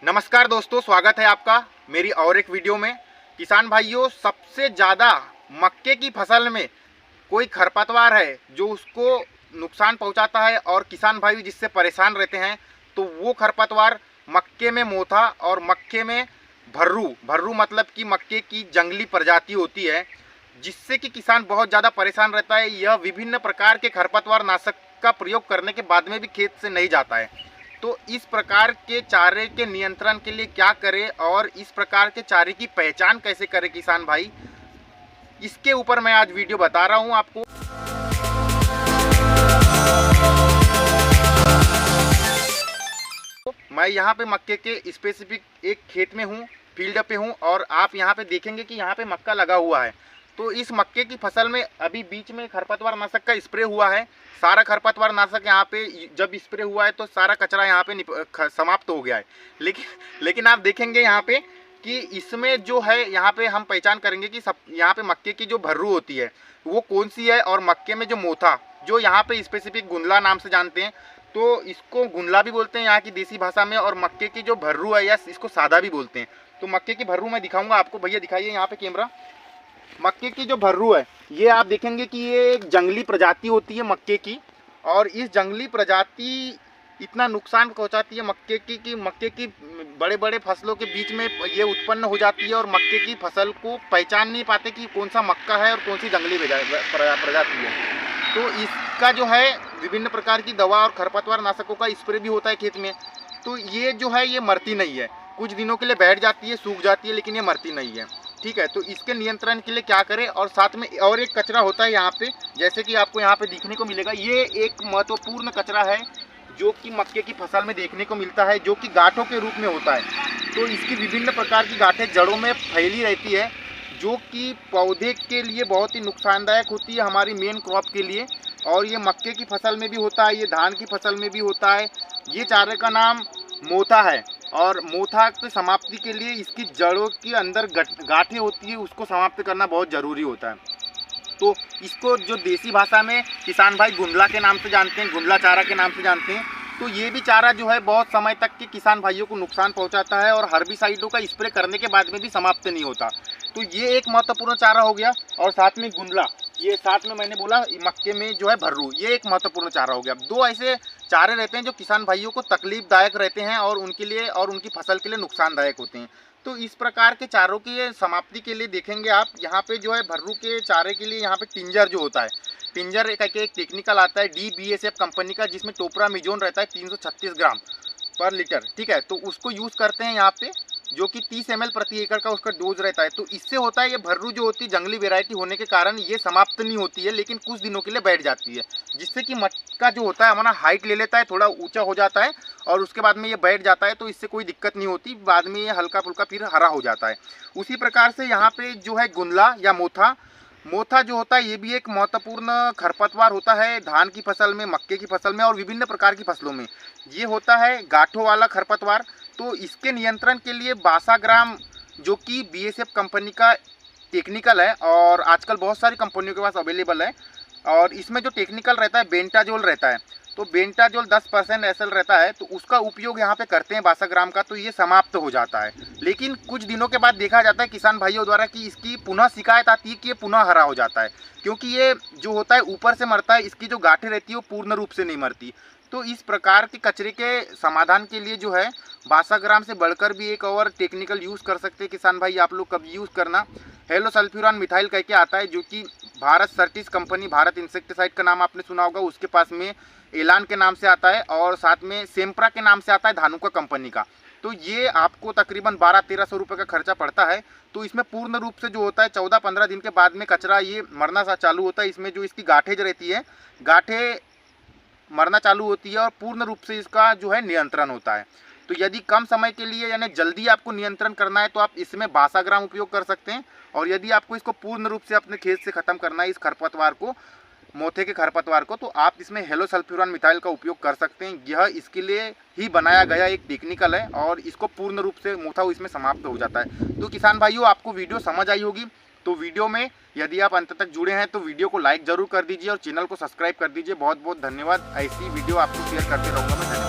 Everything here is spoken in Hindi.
नमस्कार दोस्तों, स्वागत है आपका मेरी और एक वीडियो में। किसान भाइयों, सबसे ज़्यादा मक्के की फसल में कोई खरपतवार है जो उसको नुकसान पहुंचाता है और किसान भाई जिससे परेशान रहते हैं, तो वो खरपतवार मक्के में मोथा और मक्के में भर्रू। भर्रू मतलब कि मक्के की जंगली प्रजाति होती है, जिससे कि किसान बहुत ज़्यादा परेशान रहता है। यह विभिन्न प्रकार के खरपतवार नाशक का प्रयोग करने के बाद में भी खेत से नहीं जाता है। तो इस प्रकार के चारे के नियंत्रण के लिए क्या करें और इस प्रकार के चारे की पहचान कैसे करें किसान भाई, इसके ऊपर मैं आज वीडियो बता रहा हूं आपको। मैं यहां पे मक्के के स्पेसिफिक एक खेत में हूं, फील्ड पे हूं, और आप यहां पे देखेंगे कि यहां पे मक्का लगा हुआ है। तो इस मक्के की फसल में अभी बीच में खरपतवार नाशक का स्प्रे हुआ है। सारा खरपतवार नाशक यहाँ पे जब स्प्रे हुआ है तो सारा कचरा यहाँ पे समाप्त हो गया है। लेकिन आप देखेंगे यहाँ पे कि इसमें जो है, यहाँ पे हम पहचान करेंगे कि सब यहाँ पे मक्के की जो भर्रू होती है वो कौन सी है, और मक्के में जो मोथा, जो यहाँ पे स्पेसिफिक गुंदला नाम से जानते हैं, तो इसको गुंदला भी बोलते हैं यहाँ की देसी भाषा में, और मक्के की जो भर्रू है या इसको सादा भी बोलते हैं। तो मक्के की भर्रू मैं दिखाऊंगा आपको। भैया दिखाइए यहाँ पे कैमरा। मक्के की जो भर्रू है, ये आप देखेंगे कि ये एक जंगली प्रजाति होती है मक्के की, और इस जंगली प्रजाति इतना नुकसान पहुंचाती है मक्के की कि मक्के की बड़े बड़े फसलों के बीच में ये उत्पन्न हो जाती है, और मक्के की फसल को पहचान नहीं पाते कि कौन सा मक्का है और कौन सी जंगली प्रजाति है। तो इसका जो है विभिन्न प्रकार की दवा और खरपतवार नाशकों का स्प्रे भी होता है खेत में। तो ये जो है ये मरती नहीं है, कुछ दिनों के लिए बैठ जाती है, सूख जाती है, लेकिन ये मरती नहीं है। ठीक है, तो इसके नियंत्रण के लिए क्या करें। और साथ में और एक कचरा होता है यहाँ पे, जैसे कि आपको यहाँ पे दिखने को मिलेगा, ये एक महत्वपूर्ण कचरा है जो कि मक्के की फसल में देखने को मिलता है, जो कि गांठों के रूप में होता है। तो इसकी विभिन्न प्रकार की गांठें जड़ों में फैली रहती है, जो कि पौधे के लिए बहुत ही नुकसानदायक होती है, हमारी मेन क्रॉप के लिए। और ये मक्के की फसल में भी होता है, ये धान की फसल में भी होता है। ये चारे का नाम मोथा है, और मोथा की समाप्ति के लिए इसकी जड़ों के अंदर गांठें होती है, उसको समाप्त करना बहुत ज़रूरी होता है। तो इसको जो देसी भाषा में किसान भाई गुंदला के नाम से जानते हैं, गुंदला चारा के नाम से जानते हैं। तो ये भी चारा जो है बहुत समय तक के किसान भाइयों को नुकसान पहुंचाता है, और हर्बिसाइडों का स्प्रे करने के बाद में भी समाप्त नहीं होता। तो ये एक महत्वपूर्ण चारा हो गया, और साथ में गुंदला, ये साथ में मैंने बोला मक्के में जो है भर्रू, ये एक महत्वपूर्ण चारा हो गया। दो ऐसे चारे रहते हैं जो किसान भाइयों को तकलीफदायक रहते हैं और उनके लिए और उनकी फसल के लिए नुकसानदायक होते हैं। तो इस प्रकार के चारों की समाप्ति के लिए देखेंगे आप यहाँ पे जो है भर्रू के चारे के लिए यहाँ पे टिंजर जो होता है, टिंजर एक टेक्निकल आता है DBSF कंपनी का, जिसमें टोपरामिजोन रहता है 336 ग्राम पर लीटर। ठीक है, तो उसको यूज़ करते हैं यहाँ पे, जो कि 30 ml प्रति एकड़ का उसका डोज रहता है। तो इससे होता है, ये भर्रू जो होती है जंगली वैरायटी होने के कारण ये समाप्त नहीं होती है, लेकिन कुछ दिनों के लिए बैठ जाती है, जिससे कि मक्का जो होता है हमारा हाइट ले लेता है, थोड़ा ऊंचा हो जाता है, और उसके बाद में ये बैठ जाता है। तो इससे कोई दिक्कत नहीं होती, बाद में ये हल्का फुल्का फिर हरा हो जाता है। उसी प्रकार से यहाँ पे जो है गुंदला या मोथा, मोथा जो होता है ये भी एक महत्वपूर्ण खरपतवार होता है धान की फसल में, मक्के की फसल में, और विभिन्न प्रकार की फसलों में। ये होता है गांठों वाला खरपतवार। तो इसके नियंत्रण के लिए बासाग्राम, जो कि BSF कंपनी का टेक्निकल है, और आजकल बहुत सारी कंपनियों के पास अवेलेबल है, और इसमें जो टेक्निकल रहता है बेंटाजोल रहता है। तो बेंटाजोल 10% SL रहता है, तो उसका उपयोग यहाँ पे करते हैं बासाग्राम का, तो ये समाप्त हो जाता है। लेकिन कुछ दिनों के बाद देखा जाता है किसान भाइयों द्वारा कि इसकी पुनः शिकायत आती है कि ये पुनः हरा हो जाता है, क्योंकि ये जो होता है ऊपर से मरता है, इसकी जो गांठें रहती है वो पूर्ण रूप से नहीं मरती। तो इस प्रकार के कचरे के समाधान के लिए जो है बासाग्राम से बढ़कर भी एक और टेक्निकल यूज़ कर सकते हैं किसान भाई, आप लोग कभी यूज़ करना। हेलोसल्फ्यूरान मिथाइल कह के आता है, जो कि भारत सर्टिस कंपनी, भारत इंसेक्टिसाइड का नाम आपने सुना होगा, उसके पास में एलान के नाम से आता है, और साथ में सेम्प्रा के नाम से आता है धानुका कंपनी का। तो ये आपको तकरीबन 1200-1300 रुपये का खर्चा पड़ता है। तो इसमें पूर्ण रूप से जो होता है 14-15 दिन के बाद में कचरा ये मरना सा चालू होता है। इसमें जो इसकी गांठें जो रहती है, गांठें मरना चालू होती है, और पूर्ण रूप से इसका जो है नियंत्रण होता है। तो यदि कम समय के लिए यानी जल्दी आपको नियंत्रण करना है तो आप इसमें बासाग्राम उपयोग कर सकते हैं, और यदि आपको इसको पूर्ण रूप से अपने खेत से ख़त्म करना है, इस खरपतवार को, मोथे के खरपतवार को, तो आप इसमें हेलोसल्फ्यूरान मिथाइल का उपयोग कर सकते हैं। यह इसके लिए ही बनाया गया एक टेक्निकल है, और इसको पूर्ण रूप से मोथा इसमें समाप्त हो जाता है। तो किसान भाइयों, आपको वीडियो समझ आई होगी। तो वीडियो में यदि आप अंत तक जुड़े हैं तो वीडियो को लाइक ज़रूर कर दीजिए, और चैनल को सब्सक्राइब कर दीजिए। बहुत बहुत धन्यवाद। ऐसी वीडियो आपको शेयर करते रहूँगा मैं। धन्यवाद।